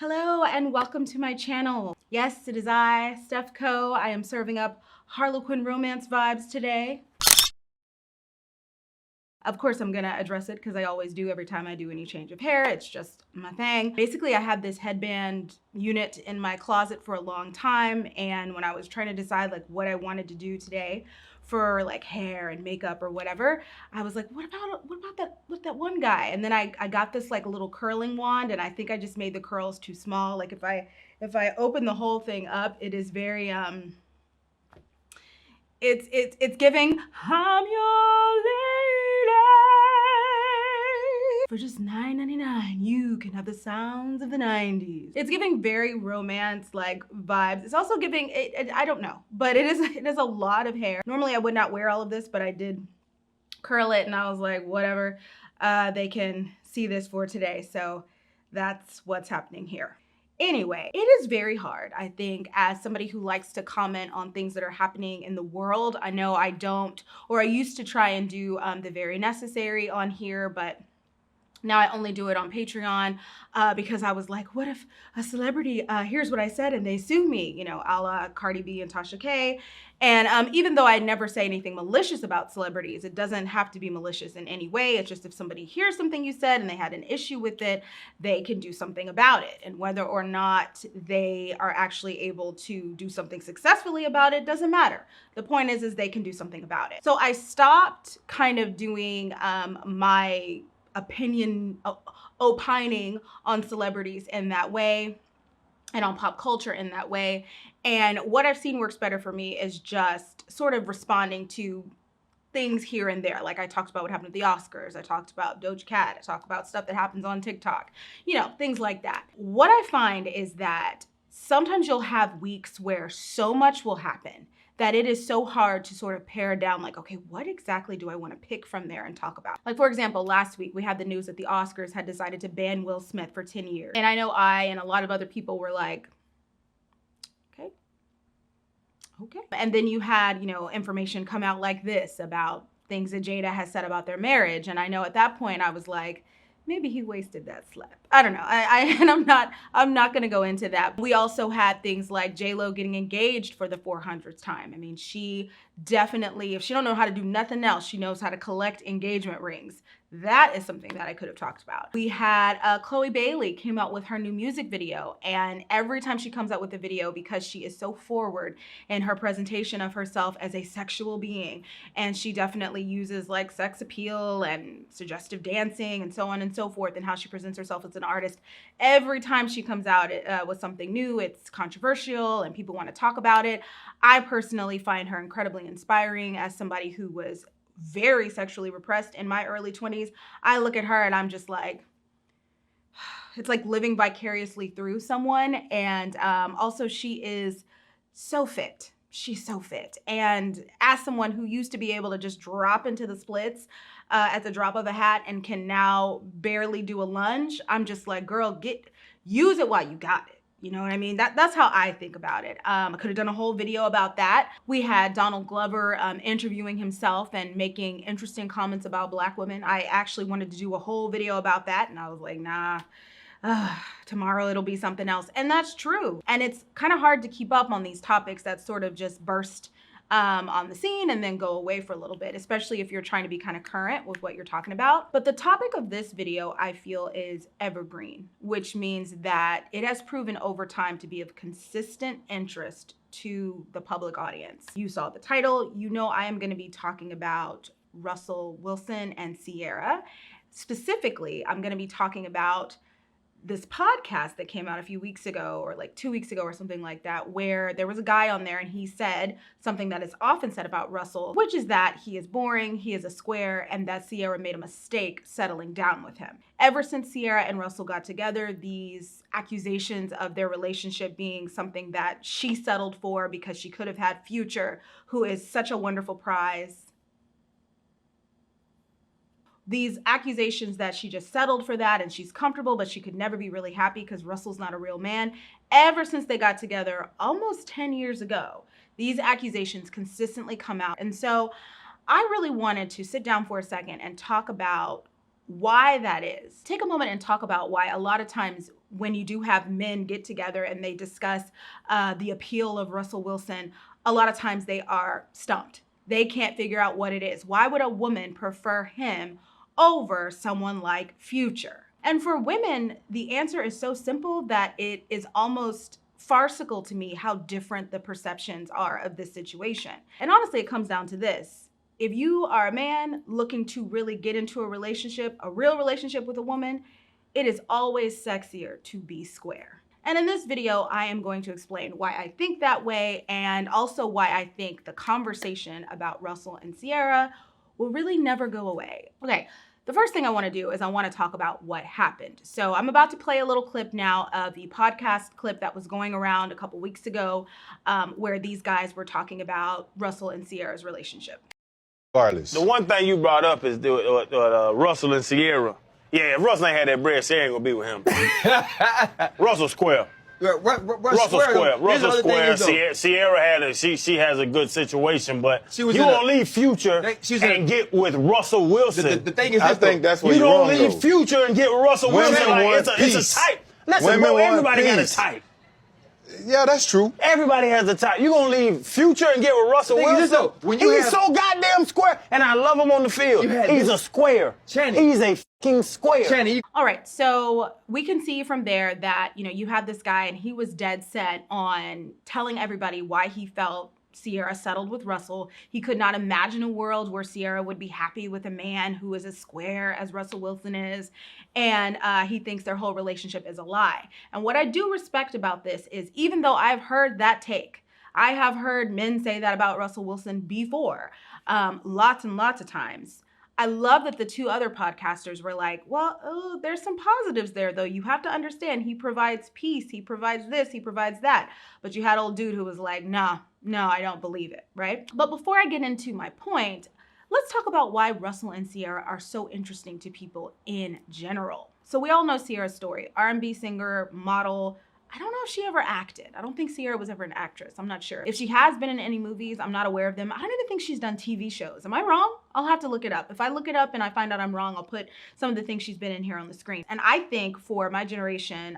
Hello and welcome to my channel. Yes, it is I, Steph Co. I am serving up Harlequin romance vibes today. Of course, I'm gonna address it because I always do every time I do any change of hair. It's just my thing. Basically, I had this headband unit in my closet for a long time, and when I was trying to decide like what I wanted to do today for like hair and makeup or whatever, I was like, what about that one guy? And then I got this like little curling wand, and I think I just made the curls too small. Like if I open the whole thing up, it is very it's giving I'm your lady. For just $9.99, you can have the sounds of the 90s. It's giving very romance like vibes. It's also giving, I don't know, but it is a lot of hair. Normally I would not wear all of this, but I did curl it and I was like, whatever, they can see this for today. So that's what's happening here. Anyway, it is very hard, I think, as somebody who likes to comment on things that are happening in the world. I know I don't, or I used to try and do the very necessary on here, but now I only do it on Patreon because I was like, what if a celebrity hears what I said and they sue me, you know, a la Cardi B and Tasha K. And even though I never say anything malicious about celebrities, it doesn't have to be malicious in any way. It's just if somebody hears something you said and they had an issue with it, they can do something about it. And whether or not they are actually able to do something successfully about it doesn't matter. The point is they can do something about it. So I stopped kind of doing my opinion, opining on celebrities in that way and on pop culture in that way. And what I've seen works better for me is just sort of responding to things here and there. Like I talked about what happened at the Oscars. I talked about Doja Cat. I talked about stuff that happens on TikTok, you know, things like that. What I find is that sometimes you'll have weeks where so much will happen that it is so hard to sort of pare down like, okay, what exactly do I want to pick from there and talk about? Like, for example, last week we had the news that the Oscars had decided to ban Will Smith for 10 years. And I know I and a lot of other people were like, okay. And then you had, you know, information come out like this about things that Jada has said about their marriage. And I know at that point I was like, maybe he wasted that slap. I don't know. And I'm not gonna go into that. We also had things like J-Lo getting engaged for the 400th time. I mean, she definitely, if she don't know how to do nothing else, she knows how to collect engagement rings. That is something that I could have talked about. We had Chloe Bailey came out with her new music video, and every time she comes out with a video, because she is so forward in her presentation of herself as a sexual being, and she definitely uses like sex appeal and suggestive dancing and so on and so forth, and how she presents herself as an artist. Every time she comes out with something new, it's controversial and people want to talk about it. I personally find her incredibly inspiring as somebody who was very sexually repressed in my early 20s. I look at her and I'm just like, it's like living vicariously through someone. And also she is so fit. She's so fit. And as someone who used to be able to just drop into the splits at the drop of a hat and can now barely do a lunge, I'm just like, girl, use it while you got it. You know what I mean? That's how I think about it. I could have done a whole video about that. We had Donald Glover interviewing himself and making interesting comments about Black women. I actually wanted to do a whole video about that, and I was like, nah, tomorrow it'll be something else. And that's true. And it's kind of hard to keep up on these topics that sort of just burst on the scene and then go away for a little bit, especially if you're trying to be kind of current with what you're talking about. But the topic of this video, I feel, is evergreen, which means that it has proven over time to be of consistent interest to the public audience. You saw the title, you know I am going to be talking about Russell Wilson and Ciara. Specifically, I'm going to be talking about this podcast that came out a few weeks ago, or like 2 weeks ago or something like that, where there was a guy on there and he said something that is often said about Russell, which is that he is boring, he is a square, and that Ciara made a mistake settling down with him. Ever since Ciara and Russell got together, these accusations of their relationship being something that she settled for because she could have had Future, who is such a wonderful prize. These accusations that she just settled for that and she's comfortable, but she could never be really happy because Russell's not a real man. Ever since they got together almost 10 years ago, these accusations consistently come out. And so I really wanted to sit down for a second and talk about why that is. Take a moment and talk about why a lot of times when you do have men get together and they discuss the appeal of Russell Wilson, a lot of times they are stumped. They can't figure out what it is. Why would a woman prefer him over someone like Future? And for women, the answer is so simple that it is almost farcical to me how different the perceptions are of this situation. And honestly, it comes down to this. If you are a man looking to really get into a relationship, a real relationship with a woman, it is always sexier to be square. And in this video, I am going to explain why I think that way and also why I think the conversation about Russell and Ciara will really never go away. Okay, the first thing I want to do is I want to talk about what happened. So I'm about to play a little clip now of the podcast clip that was going around a couple weeks ago where these guys were talking about Russell and Ciara's relationship. The one thing you brought up is Russell and Ciara. Yeah, if Russell ain't had that bread, Ciara ain't gonna be with him. Russell square. Russell square. Russell square. Ciara had she has a good situation, but you don't leave Future and get with Russell Wilson. The thing is, I think that's what you don't leave Future and get with Russell Wilson. Like, it's a type. Listen, bro, everybody got a type. Yeah, that's true. Everybody has a type. You gonna leave Future and get with Russell Wilson? He's so goddamn square, and I love him on the field. He's a square. He's a fucking square. All right, so we can see from there that, you know, you had this guy and he was dead set on telling everybody why he felt Ciara settled with Russell. He could not imagine a world where Ciara would be happy with a man who is as square as Russell Wilson is. And he thinks their whole relationship is a lie. And what I do respect about this is, even though I've heard that take, I have heard men say that about Russell Wilson before, lots and lots of times. I love that the two other podcasters were like, well, there's some positives there, though. You have to understand, he provides peace, he provides this, he provides that. But you had old dude who was like, no, I don't believe it, right? But before I get into my point, let's talk about why Russell and Ciara are so interesting to people in general. So we all know Ciara's story, R&B singer, model. I don't know if she ever acted. I don't think Ciara was ever an actress. I'm not sure. If she has been in any movies, I'm not aware of them. I don't even think she's done TV shows. Am I wrong? I'll have to look it up. If I look it up and I find out I'm wrong, I'll put some of the things she's been in here on the screen. And I think for my generation,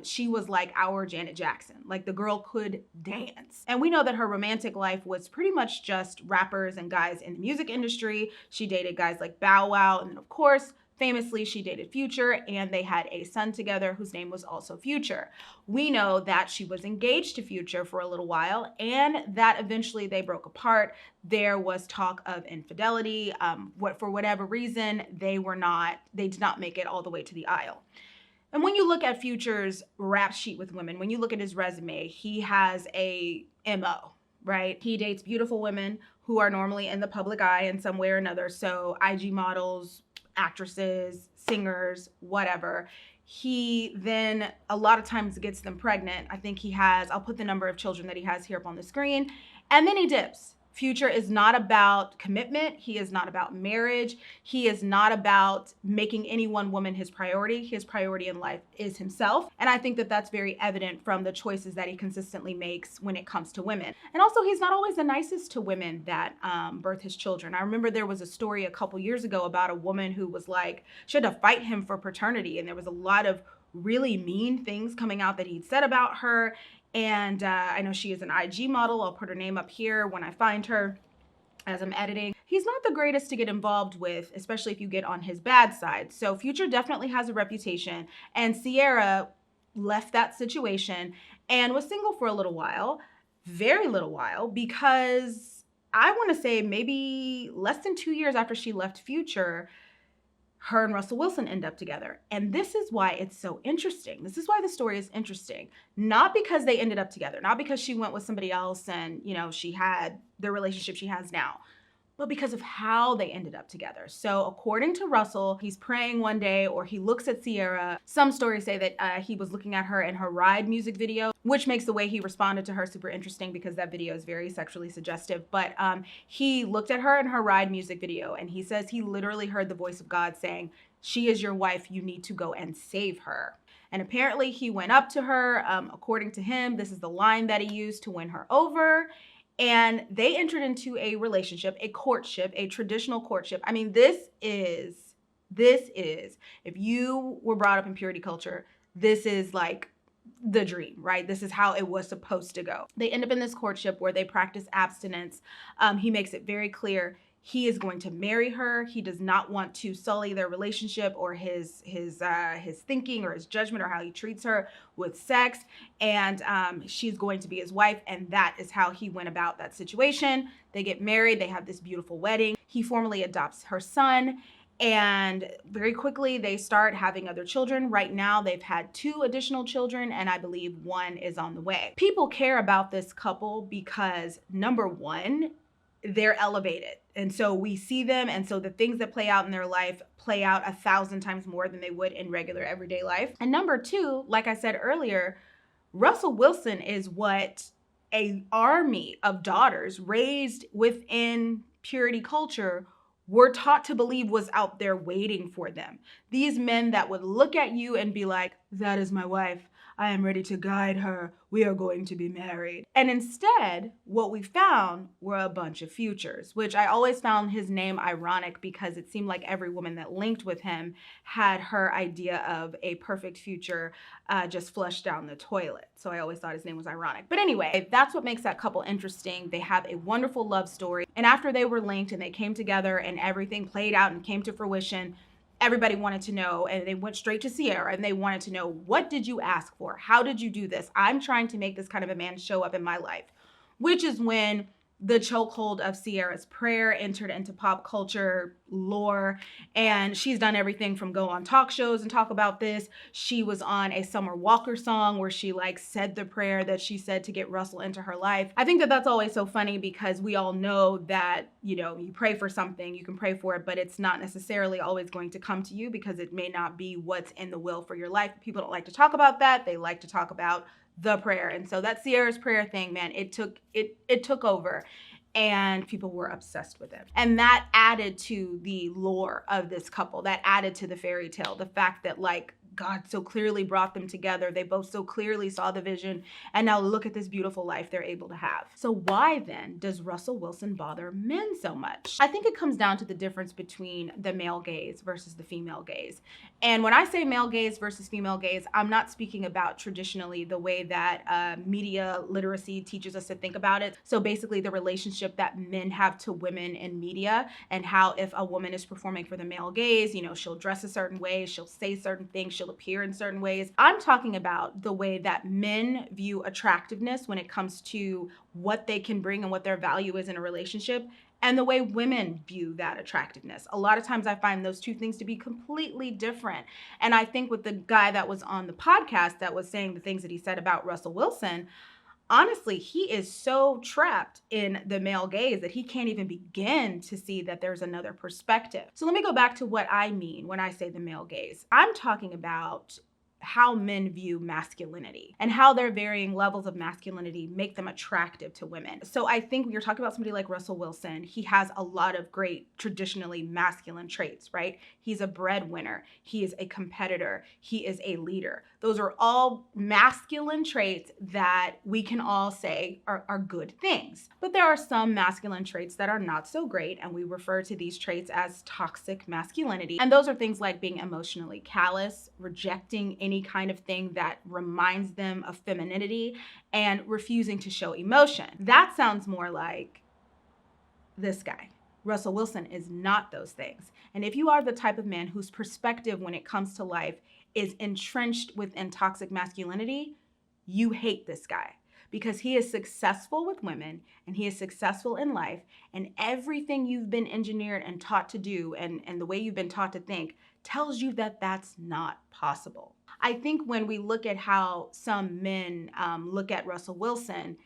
she was like our Janet Jackson. Like, the girl could dance. And we know that her romantic life was pretty much just rappers and guys in the music industry. She dated guys like Bow Wow, and of course, famously, she dated Future, and they had a son together whose name was also Future. We know that she was engaged to Future for a little while, and that eventually they broke apart. There was talk of infidelity. For whatever reason, they did not make it all the way to the aisle. And when you look at Future's rap sheet with women, when you look at his resume, he has a MO, right? He dates beautiful women who are normally in the public eye in some way or another. So IG models, actresses, singers, whatever. He then a lot of times gets them pregnant. I think he has, I'll put the number of children that he has here up on the screen, and then he dips. Future is not about commitment. He is not about marriage. He is not about making any one woman his priority. His priority in life is himself. And I think that that's very evident from the choices that he consistently makes when it comes to women. And also, he's not always the nicest to women that birth his children. I remember there was a story a couple years ago about a woman who was like, she had to fight him for paternity. And there was a lot of really mean things coming out that he'd said about her. And I know she is an IG model. I'll put her name up here when I find her as I'm editing. He's not the greatest to get involved with, especially if you get on his bad side. So Future definitely has a reputation, and Ciara left that situation and was single for a little while, very little while, because I want to say maybe less than 2 years after she left Future, her and Russell Wilson end up together. And this is why it's so interesting. This is why the story is interesting. Not because they ended up together, not because she went with somebody else and, you know, she had the relationship she has now, but because of how they ended up together. So according to Russell, he's praying one day, or he looks at Ciara. Some stories say that he was looking at her in her Ride music video, which makes the way he responded to her super interesting because that video is very sexually suggestive. But he looked at her in her Ride music video, and he says he literally heard the voice of God saying, "She is your wife, you need to go and save her." And apparently he went up to her. According to him, this is the line that he used to win her over. And they entered into a relationship, a courtship, a traditional courtship. I mean, this is This is, if you were brought up in purity culture, this is like the dream, right? This is how it was supposed to go. They end up in this courtship where they practice abstinence. He makes it very clear he is going to marry her. He does not want to sully their relationship or his thinking or his judgment or how he treats her with sex. And she's going to be his wife. And that is how he went about that situation. They get married. They have this beautiful wedding. He formally adopts her son. And very quickly, they start having other children. Right now, they've had 2 additional children, and I believe 1 is on the way. People care about this couple because, number one, they're elevated. And so we see them. And so the things that play out in their life play out 1,000 times more than they would in regular everyday life. And number 2, like I said earlier, Russell Wilson is what an army of daughters raised within purity culture were taught to believe was out there waiting for them. These men that would look at you and be like, that is my wife. I am ready to guide her. We are going to be married. And instead, what we found were a bunch of futures, which I always found his name ironic because it seemed like every woman that linked with him had her idea of a perfect future just flushed down the toilet. So I always thought his name was ironic. But anyway, that's what makes that couple interesting. They have a wonderful love story. And after they were linked and they came together and everything played out and came to fruition, everybody wanted to know, and they went straight to Ciara and they wanted to know, what did you ask for? How did you do this? I'm trying to make this kind of a man show up in my life, which is when the chokehold of Ciara's prayer entered into pop culture lore. And she's done everything from go on talk shows and talk about this. She was on a Summer Walker song where she like said the prayer that she said to get Russell into her life. I think that that's always so funny because we all know that, you know, you pray for something, you can pray for it, but it's not necessarily always going to come to you because it may not be what's in the will for your life. People don't like to talk about that. They like to talk about the prayer. And so that Ciara's prayer thing, man, it took over and people were obsessed with it. And that added to the lore of this couple, that added to the fairy tale, the fact that like God so clearly brought them together. They both so clearly saw the vision. And now look at this beautiful life they're able to have. So why then does Russell Wilson bother men so much? I think it comes down to the difference between the male gaze versus the female gaze. And when I say male gaze versus female gaze, I'm not speaking about traditionally the way that media literacy teaches us to think about it. So basically the relationship that men have to women in media and how if a woman is performing for the male gaze, you know, she'll dress a certain way, she'll say certain things, she'll appear in certain ways. I'm talking about the way that men view attractiveness when it comes to what they can bring and what their value is in a relationship, and the way women view that attractiveness. A lot of times I find those two things to be completely different. And I think with the guy that was on the podcast that was saying the things that he said about Russell Wilson, honestly, he is so trapped in the male gaze that he can't even begin to see that there's another perspective. So let me go back to what I mean when I say the male gaze. I'm talking about how men view masculinity and how their varying levels of masculinity make them attractive to women. So I think when you're talking about somebody like Russell Wilson, he has a lot of great traditionally masculine traits, right? He's a breadwinner. He is a competitor. He is a leader. Those are all masculine traits that we can all say are good things. But there are some masculine traits that are not so great, and we refer to these traits as toxic masculinity. And those are things like being emotionally callous, rejecting any kind of thing that reminds them of femininity, and refusing to show emotion. That sounds more like this guy. Russell Wilson is not those things. And if you are the type of man whose perspective when it comes to life is entrenched within toxic masculinity, you hate this guy because he is successful with women and he is successful in life, and everything you've been engineered and taught to do and the way you've been taught to think tells you that that's not possible. I think when we look at how some men look at Russell Wilson,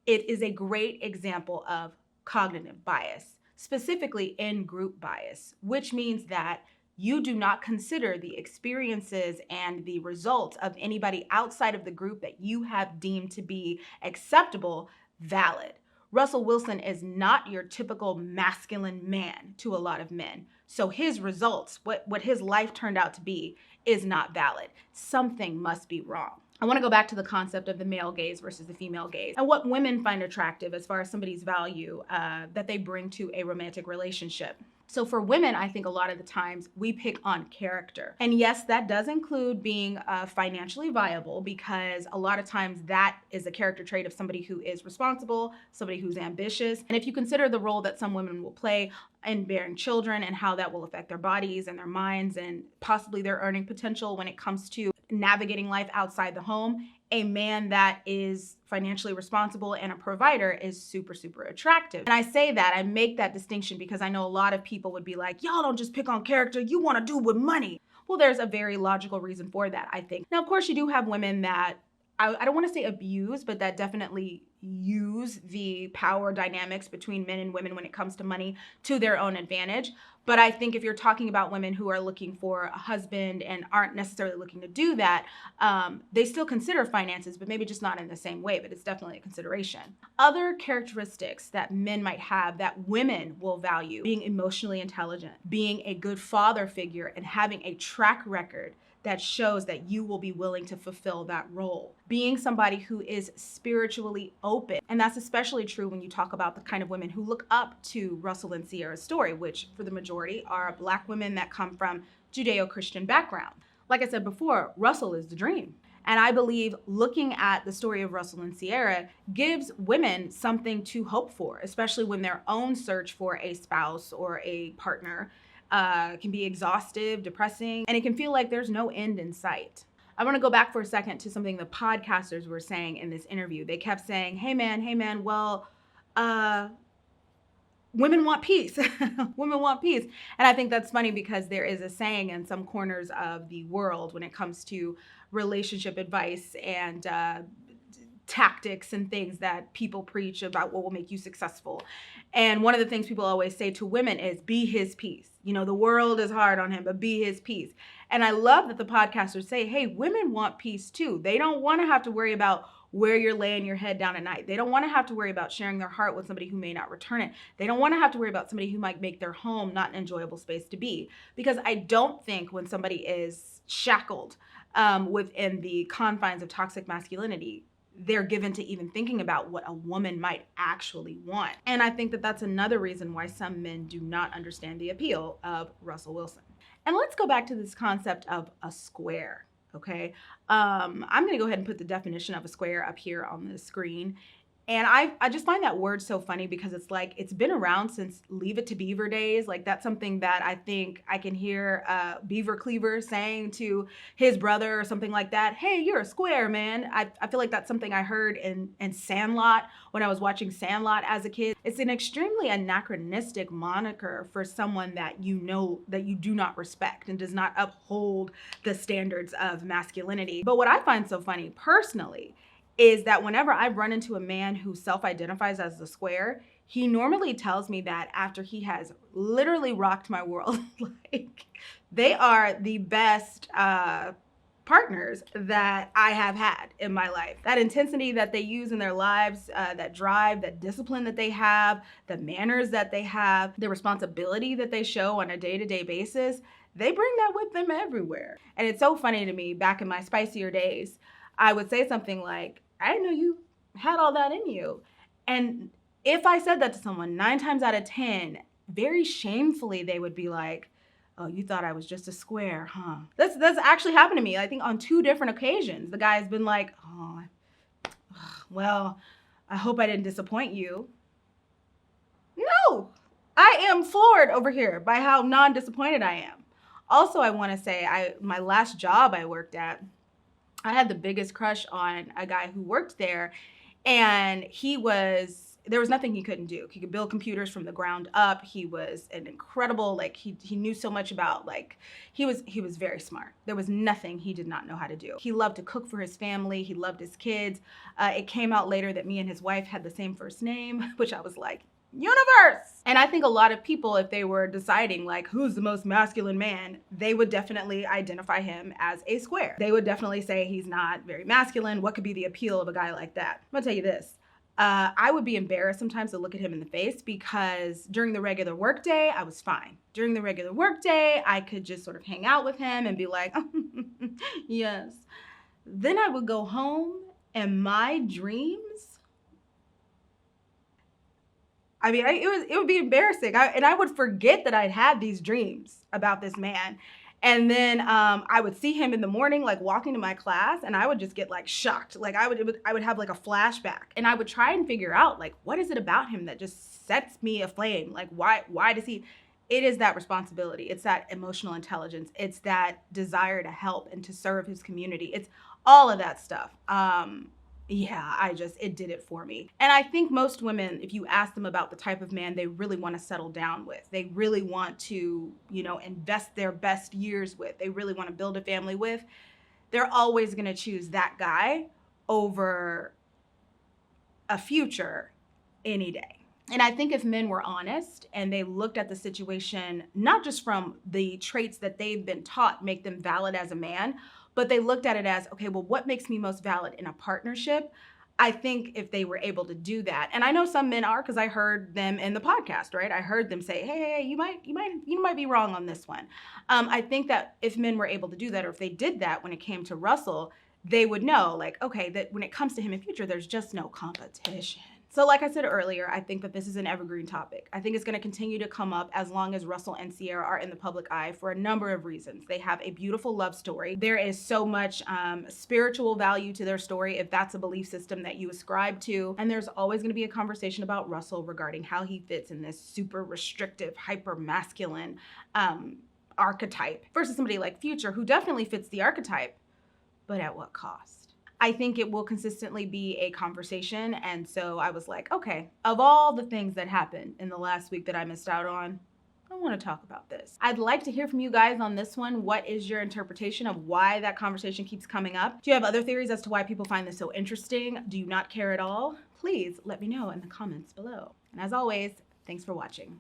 it is a great example of cognitive bias, specifically in group bias, which means that you do not consider the experiences and the results of anybody outside of the group that you have deemed to be acceptable valid. Russell Wilson is not your typical masculine man to a lot of men. So his results, what his life turned out to be, is not valid. Something must be wrong. I want to go back to the concept of the male gaze versus the female gaze and what women find attractive as far as somebody's value that they bring to a romantic relationship. So for women, I think a lot of the times we pick on character. And yes, that does include being financially viable, because a lot of times that is a character trait of somebody who is responsible, somebody who's ambitious. And if you consider the role that some women will play in bearing children and how that will affect their bodies and their minds and possibly their earning potential when it comes to navigating life outside the home, a man that is financially responsible and a provider is super, super attractive. And I say that, I make that distinction because I know a lot of people would be like, y'all don't just pick on character, you want to do with money. Well, there's a very logical reason for that, I think. Now, of course, you do have women that, I don't want to say abuse, but that definitely use the power dynamics between men and women when it comes to money to their own advantage. But I think if you're talking about women who are looking for a husband and aren't necessarily looking to do that, they still consider finances, but maybe just not in the same way, but it's definitely a consideration. Other characteristics that men might have that women will value: being emotionally intelligent, being a good father figure, and having a track record that shows that you will be willing to fulfill that role. Being somebody who is spiritually open. And that's especially true when you talk about the kind of women who look up to Russell and Sierra's story, which for the majority are Black women that come from Judeo-Christian background. Like I said before, Russell is the dream. And I believe looking at the story of Russell and Sierra gives women something to hope for, especially when their own search for a spouse or a partner can be exhaustive, depressing, and it can feel like there's no end in sight. I want to go back for a second to something the podcasters were saying in this interview. They kept saying, hey man, well, women want peace. Women want peace. And I think that's funny because there is a saying in some corners of the world when it comes to relationship advice and tactics and things that people preach about what will make you successful. And one of the things people always say to women is be his peace. You know, the world is hard on him, but be his peace. And I love that the podcasters say, hey, women want peace too. They don't want to have to worry about where you're laying your head down at night. They don't want to have to worry about sharing their heart with somebody who may not return it. They don't want to have to worry about somebody who might make their home not an enjoyable space to be. Because I don't think when somebody is shackled within the confines of toxic masculinity, they're given to even thinking about what a woman might actually want. And I think that that's another reason why some men do not understand the appeal of Russell Wilson. And let's go back to this concept of a square, okay? I'm gonna go ahead and put the definition of a square up here on the screen. And I just find that word so funny because it's like, it's been around since Leave It to Beaver days. Like that's something that I think I can hear Beaver Cleaver saying to his brother or something like that. Hey, you're a square, man. I feel like that's something I heard in Sandlot when I was watching Sandlot as a kid. It's an extremely anachronistic moniker for someone that you know that you do not respect and does not uphold the standards of masculinity. But what I find so funny personally is that whenever I've run into a man who self-identifies as the square, he normally tells me that after he has literally rocked my world. Like, they are the best partners that I have had in my life. That intensity that they use in their lives, that drive, that discipline that they have, the manners that they have, the responsibility that they show on a day-to-day basis, they bring that with them everywhere. And it's so funny to me, back in my spicier days, I would say something like, I didn't know you had all that in you. And if I said that to someone, 9 times out of 10, very shamefully, they would be like, oh, you thought I was just a square, huh? That's actually happened to me. I think on 2 different occasions, the guy's been like, oh, well, I hope I didn't disappoint you. No, I am floored over here by how non-disappointed I am. Also, I want to say, my last job I worked at, I had the biggest crush on a guy who worked there, and there was nothing he couldn't do. He could build computers from the ground up. He was an incredible, like he knew so much about, like, he was very smart. There was nothing he did not know how to do. He loved to cook for his family. He loved his kids. It came out later that me and his wife had the same first name, which I was like, universe. And I think a lot of people, if they were deciding like who's the most masculine man, they would definitely identify him as a square. They would definitely say he's not very masculine. What could be the appeal of a guy like that? I'm gonna tell you this. I would be embarrassed sometimes to look at him in the face because during the regular workday, I was fine. During the regular workday, I could just sort of hang out with him and be like, yes. Then I would go home and my dreams I mean, it would be embarrassing. I would forget that I'd had these dreams about this man. And then I would see him in the morning, like walking to my class, and I would just get like shocked. Like I would have like a flashback, and I would try and figure out like what is it about him that just sets me aflame? Like why does he? It is that responsibility. It's that emotional intelligence. It's that desire to help and to serve his community. It's all of that stuff. Yeah, it did it for me. And I think most women, if you ask them about the type of man they really want to settle down with, they really want to, invest their best years with, they really want to build a family with, they're always going to choose that guy over a future any day. And I think if men were honest and they looked at the situation, not just from the traits that they've been taught make them valid as a man, but they looked at it as, okay, well, what makes me most valid in a partnership? I think if they were able to do that, and I know some men are, because I heard them in the podcast, right? I heard them say, hey, you might be wrong on this one. I think that if men were able to do that, or if they did that when it came to Russell, they would know, like, okay, that when it comes to him in future, there's just no competition. So like I said earlier, I think that this is an evergreen topic. I think it's going to continue to come up as long as Russell and Sierra are in the public eye for a number of reasons. They have a beautiful love story. There is so much spiritual value to their story if that's a belief system that you ascribe to. And there's always going to be a conversation about Russell regarding how he fits in this super restrictive, hyper masculine archetype versus somebody like Future, who definitely fits the archetype, but at what cost? I think it will consistently be a conversation. And so I was like, okay, of all the things that happened in the last week that I missed out on, I want to talk about this. I'd like to hear from you guys on this one. What is your interpretation of why that conversation keeps coming up? Do you have other theories as to why people find this so interesting? Do you not care at all? Please let me know in the comments below. And as always, thanks for watching.